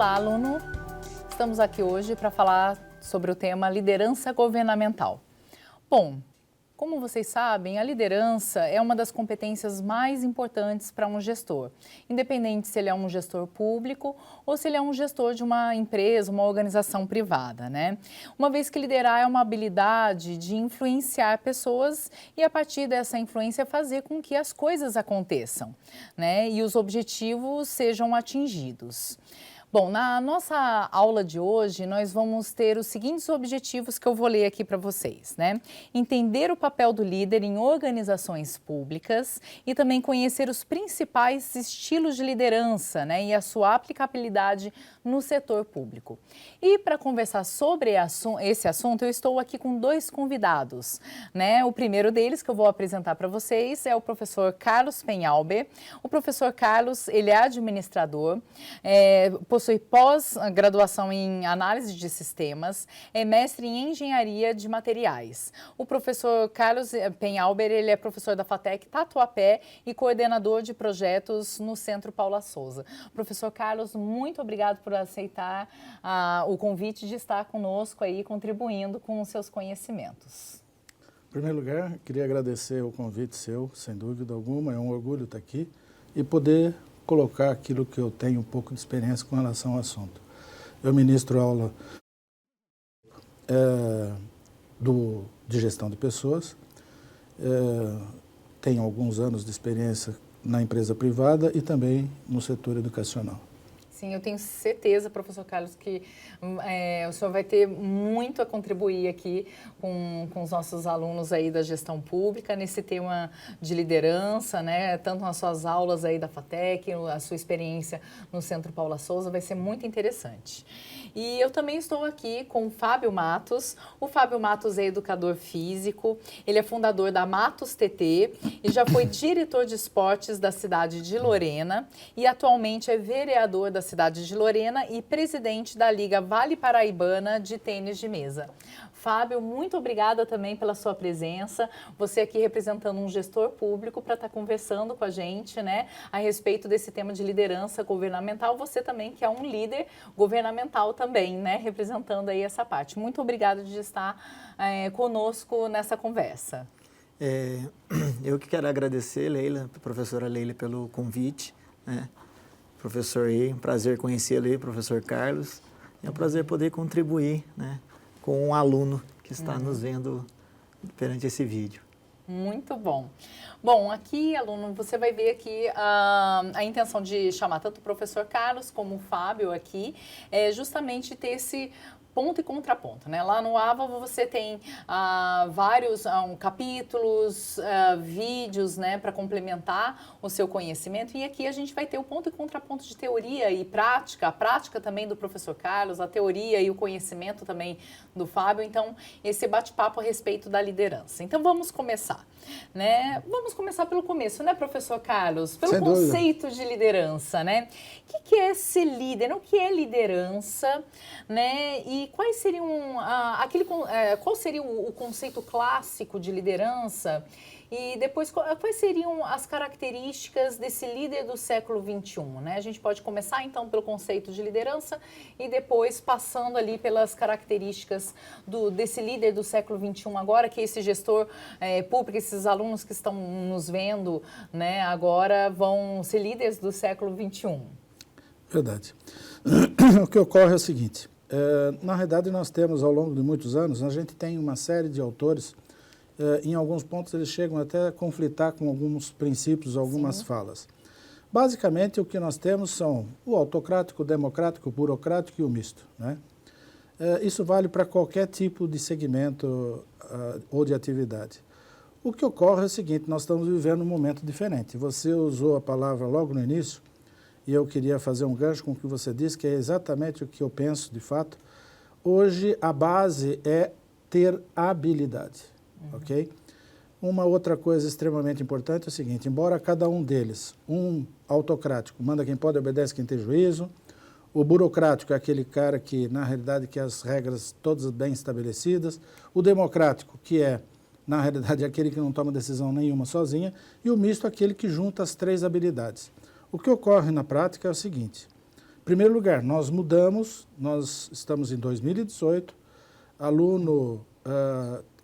Olá, aluno! Estamos aqui hoje para falar sobre o tema liderança governamental. Bom, como vocês sabem, a liderança é uma das competências mais importantes para um gestor, independente se ele é um gestor público ou se ele é um gestor de uma empresa, uma organização privada, né? Uma vez que liderar é uma habilidade de influenciar pessoas e, a partir dessa influência, fazer com que as coisas aconteçam, né? E os objetivos sejam atingidos. Bom, na nossa aula de hoje, nós vamos ter os seguintes objetivos que eu vou ler aqui para vocês, né? Entender o papel do líder em organizações públicas e também conhecer os principais estilos de liderança, né? E a sua aplicabilidade no setor público. E para conversar sobre esse assunto, eu estou aqui com dois convidados, né? O primeiro deles que eu vou apresentar para vocês é o professor Carlos Penhalber. O professor Carlos, ele é administrador, possui pós-graduação em análise de sistemas, é mestre em engenharia de materiais. O professor Carlos Penhalber, ele é professor da FATEC Tatuapé e coordenador de projetos no Centro Paula Souza. Professor Carlos, muito obrigado por aceitar o convite de estar conosco aí, contribuindo com os seus conhecimentos. Em primeiro lugar, queria agradecer o convite seu, sem dúvida alguma, é um orgulho estar aqui e poder colocar aquilo que eu tenho um pouco de experiência com relação ao assunto. Eu ministro aula de gestão de pessoas, tenho alguns anos de experiência na empresa privada e também no setor educacional. Sim, eu tenho certeza, professor Carlos, que o senhor vai ter muito a contribuir aqui com os nossos alunos aí da gestão pública, nesse tema de liderança, né? Tanto nas suas aulas aí da FATEC, a sua experiência no Centro Paula Souza, vai ser muito interessante. E eu também estou aqui com o Fábio Matos. O Fábio Matos é educador físico, ele é fundador da Matos TT e já foi diretor de esportes da cidade de Lorena e atualmente é vereador da cidade de Lorena e presidente da Liga Vale Paraibana de Tênis de Mesa. Fábio, muito obrigada também pela sua presença, você aqui representando um gestor público para estar conversando com a gente, né, a respeito desse tema de liderança governamental, você também que é um líder governamental também, né, representando aí essa parte. Muito obrigada de estar conosco nessa conversa. Eu que quero agradecer, Leila, a professora Leila, pelo convite, né? Professor aí, um prazer conhecê-lo aí, professor Carlos. É um prazer poder contribuir, né, com um aluno que está nos vendo perante esse vídeo. Muito bom. Bom, aqui, aluno, você vai ver aqui a intenção de chamar tanto o professor Carlos como o Fábio aqui, é justamente ter esse ponto e contraponto, né? Lá no AVA você tem vários capítulos, vídeos, né, para complementar o seu conhecimento, e aqui a gente vai ter o ponto e contraponto de teoria e prática, a prática também do professor Carlos, a teoria e o conhecimento também do Fábio, então esse bate-papo a respeito da liderança. Então vamos começar, né? Vamos começar pelo começo, né, professor Carlos? Pelo conceito de liderança, né? O que é ser líder? O que é liderança, né? E quais seriam qual seria o conceito clássico de liderança? E depois, quais seriam as características desse líder do século XXI, né? A gente pode começar, então, pelo conceito de liderança e depois passando ali pelas características desse líder do século XXI agora, que esse gestor público, esses alunos que estão nos vendo, né, agora vão ser líderes do século XXI. Verdade. O que ocorre é o seguinte, na realidade nós temos, ao longo de muitos anos, a gente tem uma série de autores, em alguns pontos eles chegam até a conflitar com alguns princípios, algumas falas. Basicamente o que nós temos são o autocrático, o democrático, o burocrático e o misto, né? Isso vale para qualquer tipo de segmento ou de atividade. O que ocorre é o seguinte, nós estamos vivendo um momento diferente. Você usou a palavra logo no início, e eu queria fazer um gancho com o que você disse, que é exatamente o que eu penso de fato. Hoje a base é ter habilidade, ok? Uma outra coisa extremamente importante é o seguinte, embora cada um deles, um autocrático, manda quem pode, obedece quem tem juízo, o burocrático é aquele cara que, na realidade, quer as regras todas bem estabelecidas, o democrático, que é, na realidade, aquele que não toma decisão nenhuma sozinha, e o misto, aquele que junta as três habilidades. O que ocorre na prática é o seguinte, Em primeiro lugar, nós mudamos, nós estamos em 2018, aluno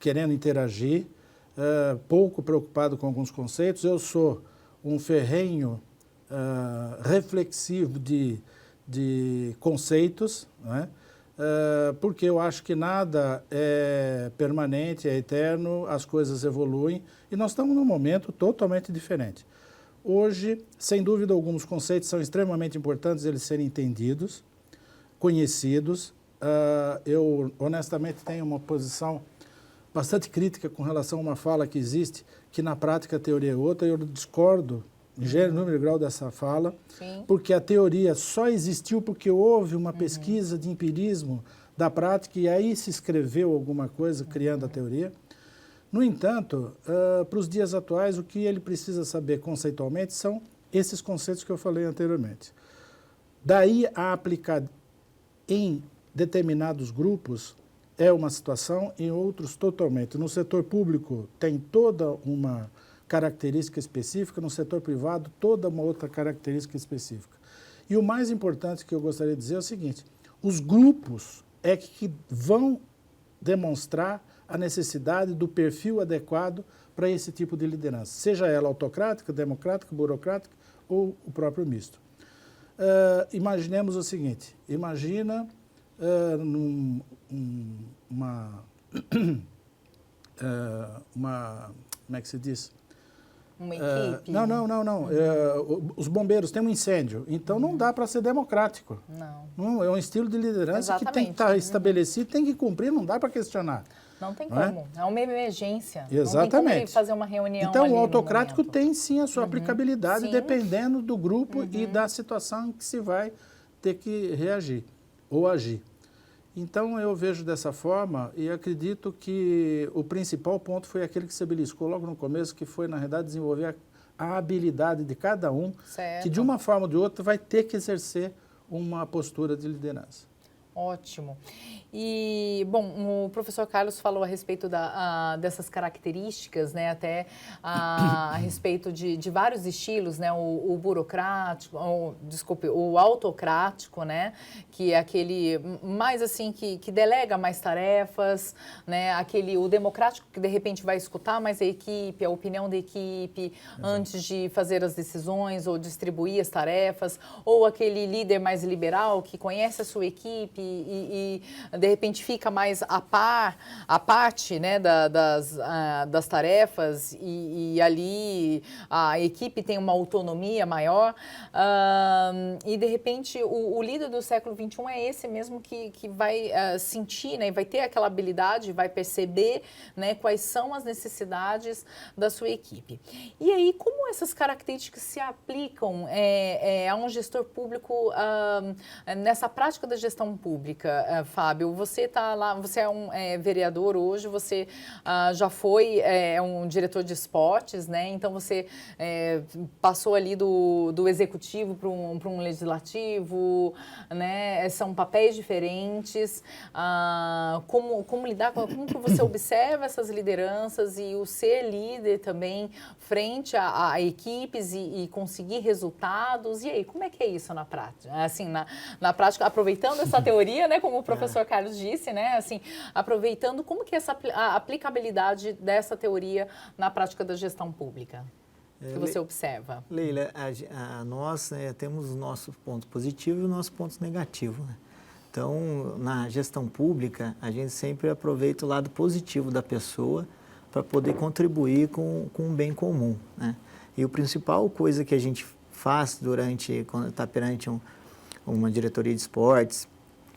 querendo interagir, pouco preocupado com alguns conceitos. Eu sou um ferrenho reflexivo de conceitos, né? Porque eu acho que nada é permanente, é eterno, as coisas evoluem e nós estamos num momento totalmente diferente. Hoje, sem dúvida, alguns conceitos são extremamente importantes eles serem entendidos, conhecidos. Eu, honestamente, tenho uma posição bastante crítica com relação a uma fala que existe, que na prática a teoria é outra, e eu discordo em gênero, número e grau dessa fala, Sim. porque a teoria só existiu porque houve uma pesquisa de empirismo da prática e aí se escreveu alguma coisa criando a teoria. No entanto, para os dias atuais, o que ele precisa saber conceitualmente são esses conceitos que eu falei anteriormente. Daí a aplicar em determinados grupos é uma situação, em outros totalmente. No setor público tem toda uma característica específica, no setor privado toda uma outra característica específica. E o mais importante que eu gostaria de dizer é o seguinte, os grupos é que vão demonstrar a necessidade do perfil adequado para esse tipo de liderança, seja ela autocrática, democrática, burocrática ou o próprio misto. Imaginemos o seguinte, imagina como é que se diz? Uma equipe? Não. Os bombeiros têm um incêndio, então não dá para ser democrático. Não. É um estilo de liderança Exatamente. que tem que estar estabelecido, tem que cumprir, não dá para questionar. Não tem Não é? como. É uma emergência. Exatamente. Não tem como ele fazer uma reunião Então, ali o no autocrático momento. tem sim a sua aplicabilidade, Sim. dependendo do grupo e da situação em que se vai ter que reagir ou agir. Então, eu vejo dessa forma e acredito que o principal ponto foi aquele que se beliscou logo no começo, que foi, na realidade, desenvolver a habilidade de cada um, Certo. que de uma forma ou de outra vai ter que exercer uma postura de liderança. Ótimo. E, bom, o professor Carlos falou a respeito dessas características, né, até a respeito de vários estilos, né, o burocrático, o autocrático, né, que é aquele mais assim, que delega mais tarefas, né, o democrático que de repente vai escutar mais a equipe, a opinião da equipe, antes de fazer as decisões ou distribuir as tarefas, ou aquele líder mais liberal que conhece a sua equipe e de repente fica mais à parte, né, das tarefas e ali a equipe tem uma autonomia maior e de repente o líder do século XXI é esse mesmo que vai sentir, né, vai ter aquela habilidade, vai perceber, né, quais são as necessidades da sua equipe. E aí, como essas características se aplicam a um gestor público nessa prática da gestão pública? Fábio, você está lá, você é um vereador hoje, você já foi um diretor de esportes, né? Então você passou ali do executivo para um legislativo, né? São papéis diferentes. Como lidar como que você observa essas lideranças e o ser líder também frente a equipes e conseguir resultados? E aí, como é que é isso na prática? Assim, na prática, aproveitando essa teoria, né, como o professor Carlos disse, né, assim, aproveitando como que a aplicabilidade dessa teoria na prática da gestão pública, que você observa? Leila, nós temos os nossos pontos positivos e os nossos pontos negativos, né? Então, na gestão pública, a gente sempre aproveita o lado positivo da pessoa para poder contribuir com um bem comum, né? E a principal coisa que a gente faz quando está perante uma diretoria de esportes,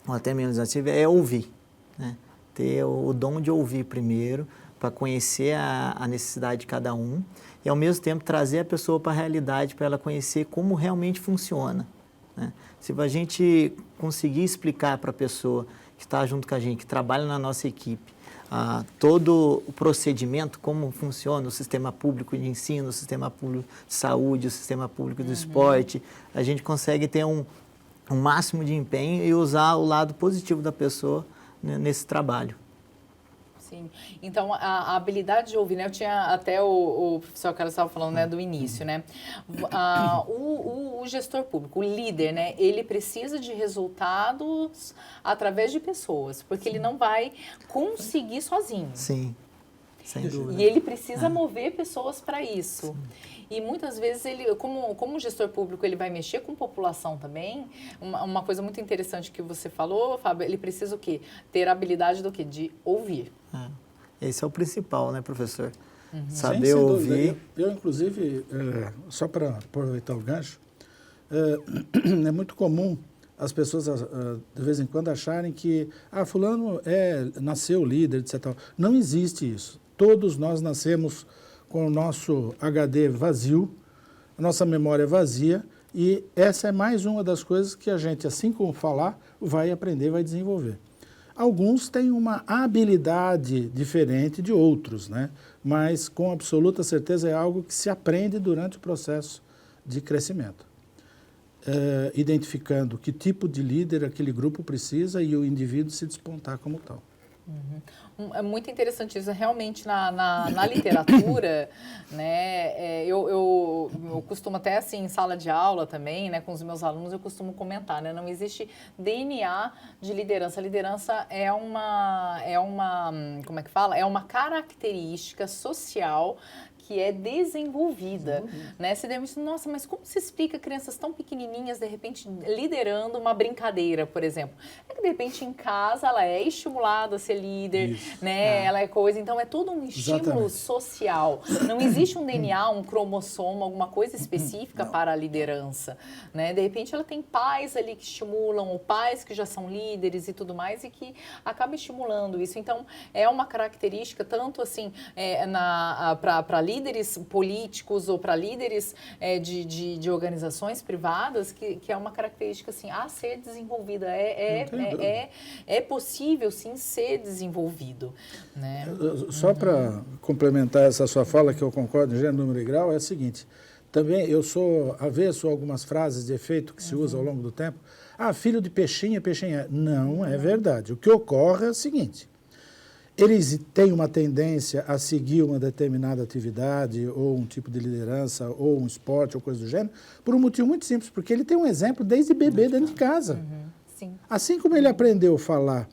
ou até mesmo legislativa, é ouvir, né? Ter o dom de ouvir primeiro, para conhecer a necessidade de cada um, e ao mesmo tempo trazer a pessoa para a realidade, para ela conhecer como realmente funciona, né? Se a gente conseguir explicar para a pessoa que está junto com a gente, que trabalha na nossa equipe, todo o procedimento, como funciona o sistema público de ensino, o sistema público de saúde, o sistema público do esporte, a gente consegue ter um máximo de empenho e usar o lado positivo da pessoa nesse trabalho. Sim. Então, a habilidade de ouvir, né? Eu tinha até o professor Carlos estava falando, né, do início, né? O gestor público, o líder, né? Ele precisa de resultados através de pessoas, porque ele não vai conseguir sozinho. Sim, sem dúvida. E ele precisa mover pessoas para isso. Sim. E muitas vezes ele, como gestor público, ele vai mexer com população também. Uma coisa muito interessante que você falou, Fábio, ele precisa o quê? Ter a habilidade do quê? De ouvir. Esse é o principal, né, professor? Saber Sim, ouvir. Eu inclusive, só para aproveitar o gancho, é muito comum as pessoas, de vez em quando, acharem que fulano nasceu líder, etc. Não existe isso. Todos nós nascemos com o nosso HD vazio, a nossa memória vazia, e essa é mais uma das coisas que a gente, assim como falar, vai aprender, vai desenvolver. Alguns têm uma habilidade diferente de outros, né? Mas com absoluta certeza é algo que se aprende durante o processo de crescimento. Identificando que tipo de líder aquele grupo precisa e o indivíduo se despontar como tal. É muito interessante isso, realmente na literatura, né, eu costumo até assim em sala de aula também, né, com os meus alunos eu costumo comentar, né, não existe DNA de liderança. A liderança é uma, como é que fala? É uma característica social que é desenvolvida, né? Você deve dizer, nossa, mas como se explica crianças tão pequenininhas, de repente, liderando uma brincadeira, por exemplo? É que, de repente, em casa, ela é estimulada a ser líder, né? Ela é coisa, então é todo um estímulo social. Não existe um DNA, um cromossomo, alguma coisa específica para a liderança, né? De repente, ela tem pais ali que estimulam, ou pais que já são líderes e tudo mais, e que acabam estimulando isso. Então, é uma característica, tanto assim, para líderes políticos ou para líderes de organizações privadas, que é uma característica assim, a ser desenvolvida. É possível, sim, ser desenvolvido. Né? Só para complementar essa sua fala, que eu concordo em gênero, número e grau, é o seguinte, também eu sou avesso a algumas frases de efeito que se usa ao longo do tempo. Filho de peixinho é peixinho. Não é verdade. O que ocorre é o seguinte, eles têm uma tendência a seguir uma determinada atividade, ou um tipo de liderança, ou um esporte, ou coisa do gênero, por um motivo muito simples, porque ele tem um exemplo desde bebê dentro de casa. Sim. Assim como ele aprendeu a falar,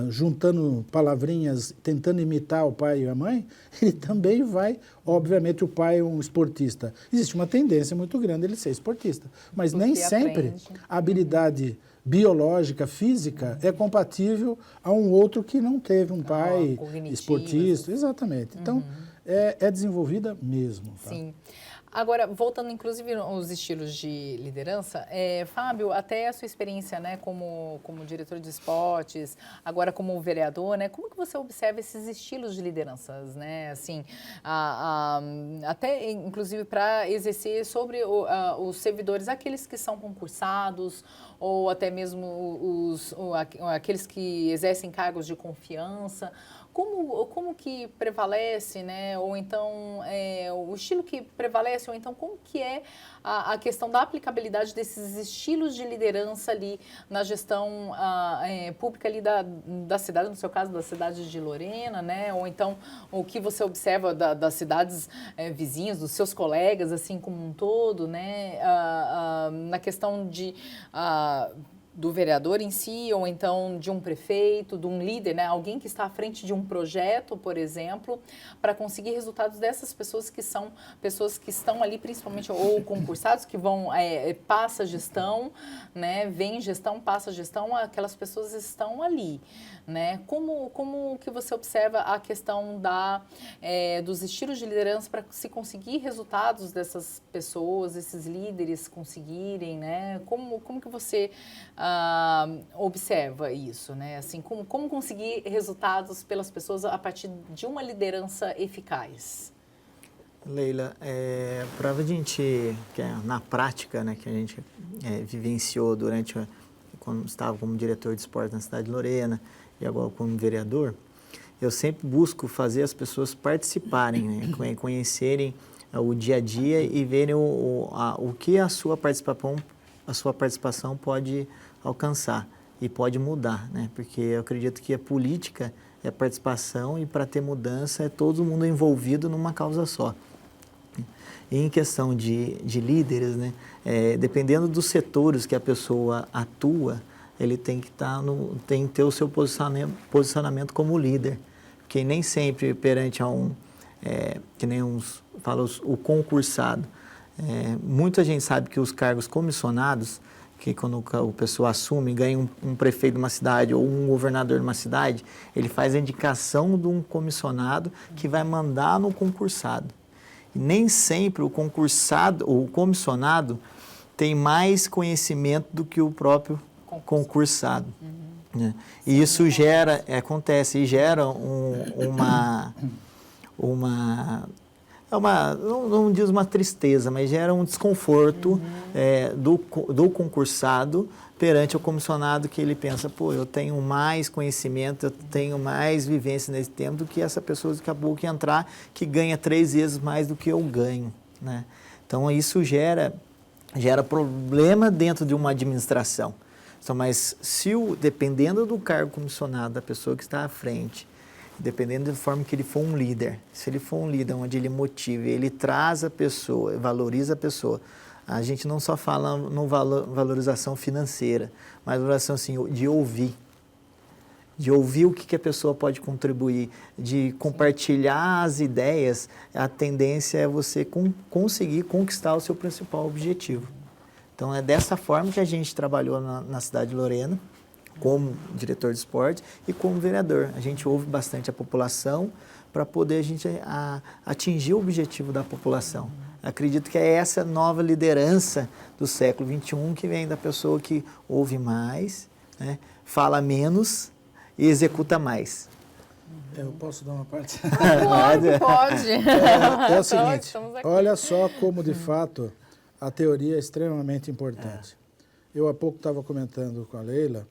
juntando palavrinhas, tentando imitar o pai e a mãe, ele também vai, obviamente o pai é um esportista. Existe uma tendência muito grande ele ser esportista, mas porque nem sempre a habilidade biológica, física, é compatível a um outro que não teve um pai esportista. Exatamente. Então, é desenvolvida mesmo. Tá? Sim. Agora, voltando inclusive aos estilos de liderança, Fábio, até a sua experiência, né, como diretor de esportes, agora como vereador, né, como que você observa esses estilos de lideranças, né, assim, até inclusive para exercer sobre os servidores, aqueles que são concursados ou até mesmo aqueles que exercem cargos de confiança. Como que prevalece, né? Ou então, o estilo que prevalece, ou então como que é a questão da aplicabilidade desses estilos de liderança ali na gestão pública ali da cidade, no seu caso, da cidade de Lorena, né? Ou então, o que você observa das cidades vizinhas, dos seus colegas, assim, como um todo, né? Na questão do vereador em si, ou então de um prefeito, de um líder, né? Alguém que está à frente de um projeto, por exemplo, para conseguir resultados dessas pessoas que são pessoas que estão ali, principalmente, ou concursados, que vão, passa gestão, né? Vem gestão, passa gestão, aquelas pessoas estão ali, né? Como que você observa a questão dos estilos de liderança para se conseguir resultados dessas pessoas, esses líderes conseguirem, né? Como que você observa isso, né? Assim, como conseguir resultados pelas pessoas a partir de uma liderança eficaz? Leila, para a gente, na prática, né, que a gente vivenciou quando estava como diretor de esporte na cidade de Lorena e agora como vereador, eu sempre busco fazer as pessoas participarem, né, conhecerem o dia a dia e verem o que a sua participação pode alcançar. e pode mudar, né? Porque eu acredito que a política é participação e para ter mudança é todo mundo envolvido numa causa só. E em questão de líderes, né? Dependendo dos setores que a pessoa atua, ele tem que tem que ter o seu posicionamento como líder, porque nem sempre perante a que nem o concursado, muita gente sabe que os cargos comissionados, que quando o pessoa assume, ganha um prefeito de uma cidade ou um governador de uma cidade, ele faz a indicação de um comissionado que vai mandar no concursado. E nem sempre o comissionado tem mais conhecimento do que o próprio concursado. Né? E isso acontece e gera não diz uma tristeza, mas gera um desconforto do concursado perante o comissionado, que ele pensa, pô, eu tenho mais conhecimento, eu tenho mais vivência nesse tempo do que essa pessoa que acabou de entrar, que ganha 3 vezes mais do que eu ganho. Né? Então, isso gera problema dentro de uma administração. Então, mas dependendo do cargo comissionado, da pessoa que está à frente, dependendo da forma que ele for um líder, se ele for um líder onde ele motiva, ele traz a pessoa, valoriza a pessoa, a gente não só fala no valorização financeira, mas valorização assim, de ouvir o que a pessoa pode contribuir, de compartilhar as ideias. A tendência é você conseguir conquistar o seu principal objetivo. Então, é dessa forma que a gente trabalhou na cidade de Lorena, como diretor de esporte e como vereador. A gente ouve bastante a população para poder a gente atingir o objetivo da população. Acredito que é essa nova liderança do século XXI que vem da pessoa que ouve mais, né, fala menos e executa mais. Eu posso dar uma parte? Pode. É o seguinte, olha só como de fato a teoria é extremamente importante. Eu há pouco estava comentando com a Leila,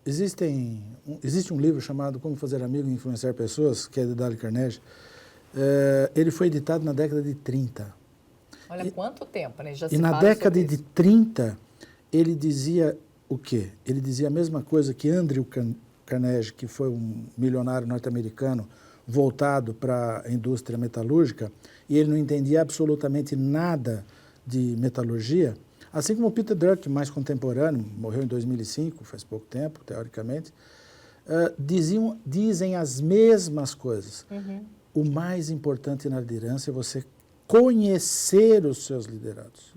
existe um livro chamado Como Fazer Amigos e Influenciar Pessoas, que é de Dale Carnegie. Ele foi editado na década de 30. Olha quanto tempo, né? E na década de 30, ele dizia o quê? Ele dizia a mesma coisa que Andrew Carnegie, que foi um milionário norte-americano voltado para a indústria metalúrgica, e ele não entendia absolutamente nada de metalurgia. Assim como o Peter Drucker, mais contemporâneo, morreu em 2005, faz pouco tempo, teoricamente, dizem as mesmas coisas. O mais importante na liderança é você conhecer os seus liderados.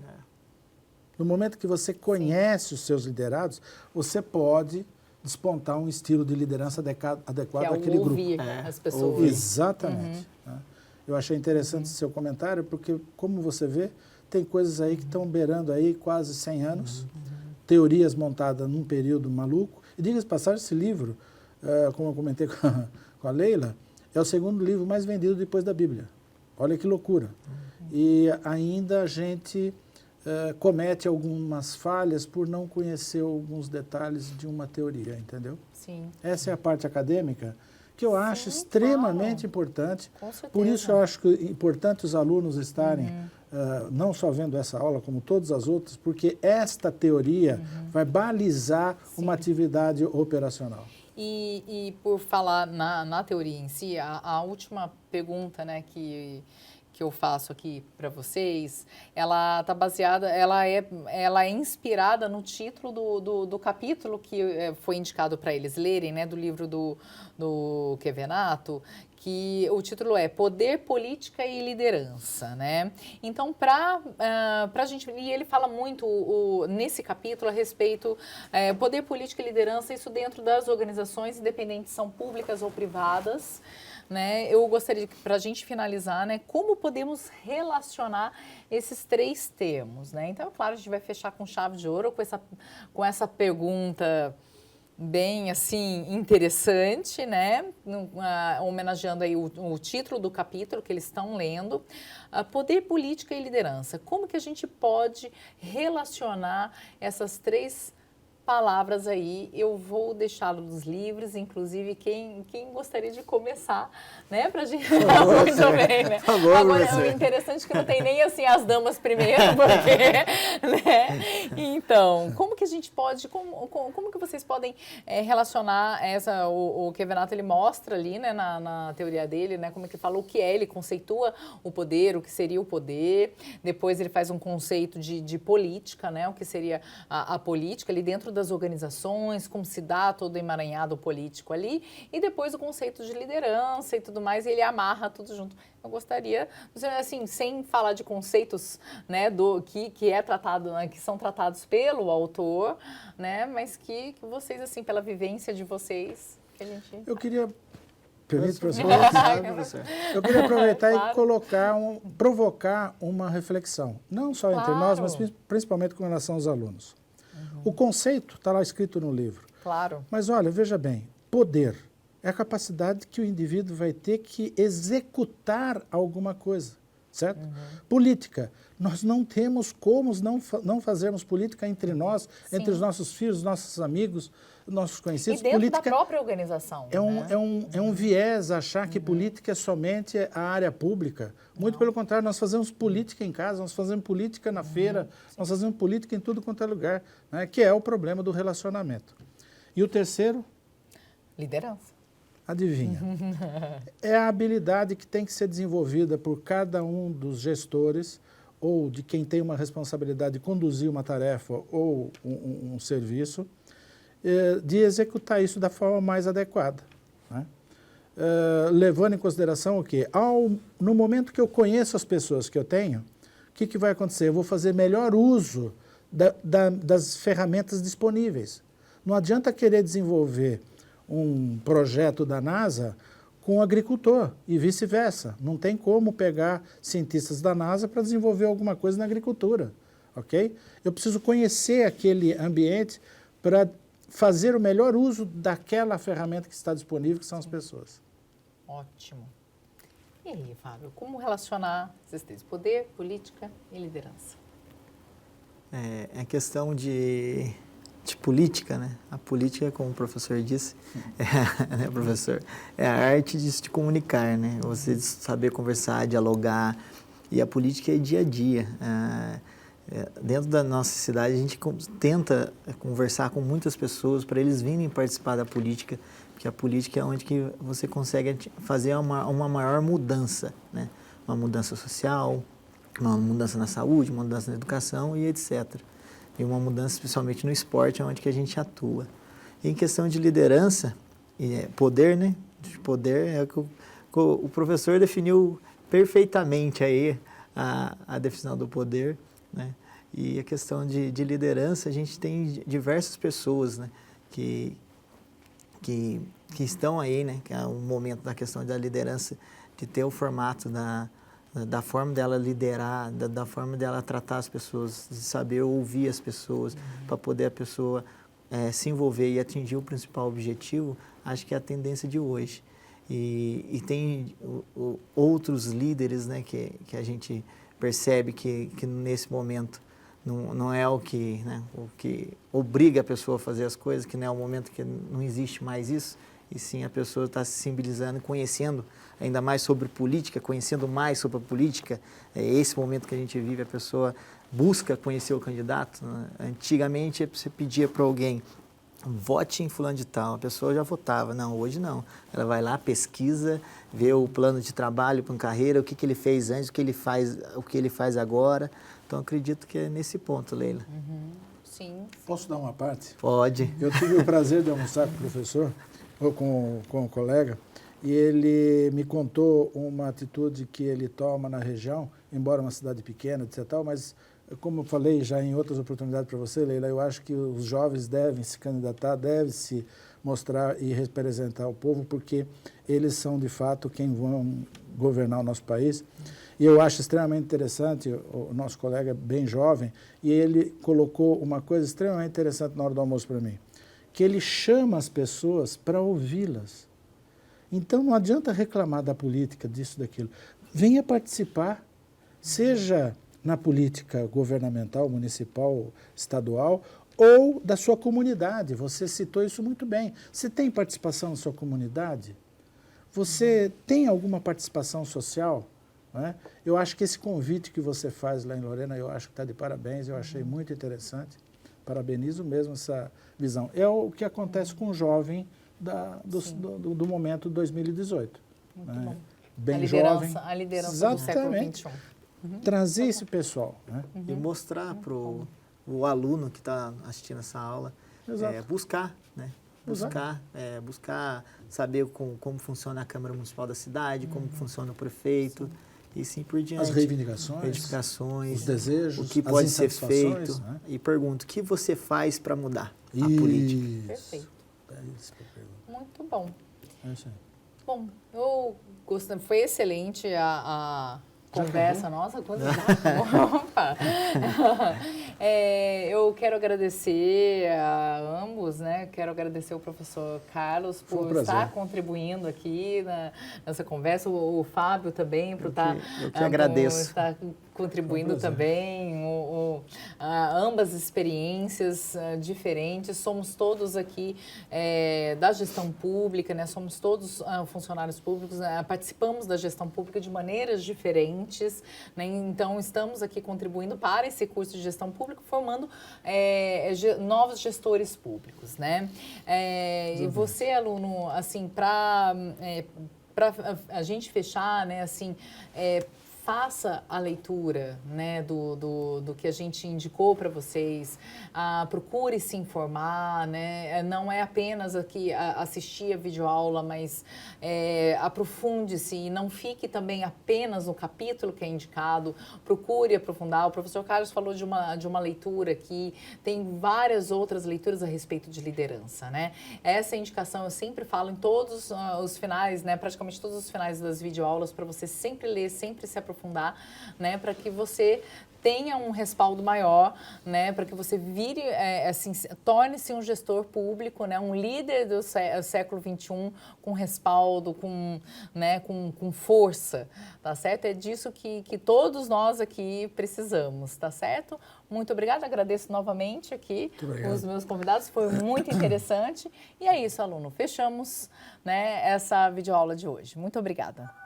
No momento que você conhece os seus liderados, você pode despontar um estilo de liderança adequado àquele grupo. As pessoas. Exatamente. Né? Eu achei interessante esse seu comentário, porque, como você vê, tem coisas aí que estão beirando aí quase 100 anos, teorias montadas num período maluco. E diga-se de passagem, esse livro, como eu comentei com a Leila, é o segundo livro mais vendido depois da Bíblia. Olha que loucura. E ainda a gente comete algumas falhas por não conhecer alguns detalhes de uma teoria, entendeu? Sim. Essa é a parte acadêmica que eu acho extremamente importante. Com certeza. Por isso eu acho que é importante os alunos estarem não só vendo essa aula, como todas as outras, porque esta teoria vai balizar uma atividade operacional. E por falar na teoria em si, a última pergunta, né, que eu faço aqui para vocês, ela está baseada, ela é inspirada no título do capítulo que foi indicado para eles lerem, né, do livro do Kevenato, que o título é Poder, Política e Liderança, né? Então, para a gente, e ele fala muito nesse capítulo a respeito poder, política e liderança, isso dentro das organizações independentes, são públicas ou privadas, né? Eu gostaria, para a gente finalizar, né, como podemos relacionar esses 3 termos, né? Então, claro, a gente vai fechar com chave de ouro com essa pergunta bem, assim, interessante, né? Homenageando aí o título do capítulo que eles estão lendo, Poder, Política e Liderança. Como que a gente pode relacionar essas 3 palavras aí. Eu vou deixá-los livres, inclusive quem gostaria de começar, né, pra gente falar muito bem, né? Agora, é interessante que não tem nem assim as damas primeiro, porque, né? Então, como que a gente pode, como que vocês podem relacionar o Kevenato, ele mostra ali, né, na teoria dele, né, como é que fala o que é, ele conceitua o poder, o que seria o poder, depois ele faz um conceito de política, né, o que seria a política ali dentro das organizações, como se dá todo o emaranhado político ali, e depois o conceito de liderança e tudo mais, e ele amarra tudo junto. Eu gostaria, assim, sem falar de conceitos, né, que é tratado, né, que são tratados pelo autor, né, mas que vocês, assim, pela vivência de vocês, que a gente... Eu queria... Permite, professor? Eu queria aproveitar e provocar uma reflexão, não só entre nós, mas principalmente com relação aos alunos. O conceito está lá escrito no livro. Claro. Mas olha, veja bem, poder é a capacidade que o indivíduo vai ter que executar alguma coisa, certo? Política, nós não temos como não fazermos política entre nós, entre os nossos filhos, nossos amigos, nossos conhecidos. E dentro política da própria organização. É um viés achar que política é somente a área pública. Muito pelo contrário, nós fazemos política em casa, nós fazemos política na feira, nós fazemos política em tudo quanto é lugar, né, que é o problema do relacionamento. E o terceiro? Liderança. Adivinha? É a habilidade que tem que ser desenvolvida por cada um dos gestores ou de quem tem uma responsabilidade de conduzir uma tarefa ou um serviço, de executar isso da forma mais adequada, né? Levando em consideração o quê? No momento que eu conheço as pessoas que eu tenho, o que vai acontecer? Eu vou fazer melhor uso das ferramentas disponíveis. Não adianta querer desenvolver um projeto da NASA com um agricultor e vice-versa. Não tem como pegar cientistas da NASA para desenvolver alguma coisa na agricultura, ok? Eu preciso conhecer aquele ambiente para fazer o melhor uso daquela ferramenta que está disponível, que são as pessoas. Ótimo. E aí, Fábio, como relacionar esses três: poder, política e liderança? É questão de política, né? A política, como o professor disse, né, professor, é a arte de se comunicar, né? Você saber conversar, dialogar, e a política é dia a dia. Dentro da nossa cidade, a gente tenta conversar com muitas pessoas para eles virem participar da política, porque a política é onde que você consegue fazer uma maior mudança, né? Uma mudança social, uma mudança na saúde, uma mudança na educação e etc. E uma mudança especialmente no esporte, onde que a gente atua. E em questão de liderança, poder, né? Poder é o que o professor definiu perfeitamente aí a definição do poder, né? E a questão de liderança, a gente tem diversas pessoas, né, que estão aí, né, que é o momento da questão da liderança, de ter o formato da forma dela liderar, da forma dela tratar as pessoas, de saber ouvir as pessoas, para poder a pessoa se envolver e atingir o principal objetivo. Acho que é a tendência de hoje. E tem outros líderes, né, que a gente percebe que nesse momento não é o que obriga a pessoa a fazer as coisas, que não é o momento que não existe mais isso, e sim a pessoa está se sensibilizando, conhecendo ainda mais sobre política, conhecendo mais sobre a política. É esse momento que a gente vive, a pessoa busca conhecer o candidato, né? Antigamente você pedia para alguém: vote em fulano de tal, a pessoa já votava. Não, hoje não. Ela vai lá, pesquisa, vê o plano de trabalho, plano de carreira, o que ele fez antes, o que ele faz agora. Então, acredito que é nesse ponto, Leila. Sim. Posso dar uma parte? Pode. Eu tive o prazer de almoçar com o professor, ou com um colega, e ele me contou uma atitude que ele toma na região, embora uma cidade pequena, etc. Mas, como eu falei já em outras oportunidades para você, Leila, eu acho que os jovens devem se candidatar, devem se mostrar e representar o povo, porque eles são, de fato, quem vão governar o nosso país. E eu acho extremamente interessante, o nosso colega é bem jovem, e ele colocou uma coisa extremamente interessante na hora do almoço para mim, que ele chama as pessoas para ouvi-las. Então, não adianta reclamar da política, disso, daquilo. Venha participar, seja na política governamental, municipal, estadual, ou da sua comunidade. Você citou isso muito bem. Você tem participação na sua comunidade? Você tem alguma participação social? Não é? Eu acho que esse convite que você faz lá em Lorena, eu acho que está de parabéns, eu achei muito interessante. Parabenizo mesmo essa visão. É o que acontece com o jovem do momento 2018. Muito né? bom. Bem jovem. A liderança do século XXI. Trazer esse pessoal. Né? E mostrar para o aluno que está assistindo essa aula, buscar, né? Buscar saber como funciona a Câmara Municipal da cidade, como funciona o prefeito, e sim por diante. As reivindicações, os desejos, o que pode ser insatisfações, feito. né? E pergunto, o que você faz para mudar a política? Perfeito. É isso que eu pergunto. Muito bom. É isso aí. Bom, eu gostei, foi excelente a conversa nossa. Opa! Eu quero agradecer a ambos, né? Quero agradecer ao professor Carlos por estar contribuindo aqui nessa conversa, o Fábio também por estar contribuindo também, ambas experiências diferentes. Somos todos aqui da gestão pública, né? Somos todos funcionários públicos, participamos da gestão pública de maneiras diferentes, né? Então, estamos aqui contribuindo para esse curso de gestão pública, formando novos gestores públicos, né? E você, aluno, assim, para a gente fechar, né, assim, faça a leitura, né, do que a gente indicou para vocês, procure se informar, né, não é apenas aqui assistir a videoaula, mas aprofunde-se e não fique também apenas no capítulo que é indicado, procure aprofundar. O professor Carlos falou de uma leitura aqui, tem várias outras leituras a respeito de liderança, né, essa indicação eu sempre falo em todos os finais, né, praticamente todos os finais das videoaulas, para você sempre ler, sempre se aprofundar, né, para que você tenha um respaldo maior, né, para que você vire, assim, torne-se um gestor público, né, um líder do século XXI com respaldo, né, com força, tá certo? É disso que todos nós aqui precisamos, tá certo? Muito obrigada, agradeço novamente aqui os meus convidados, foi muito interessante. E é isso, aluno, fechamos, né, essa videoaula de hoje. Muito obrigada.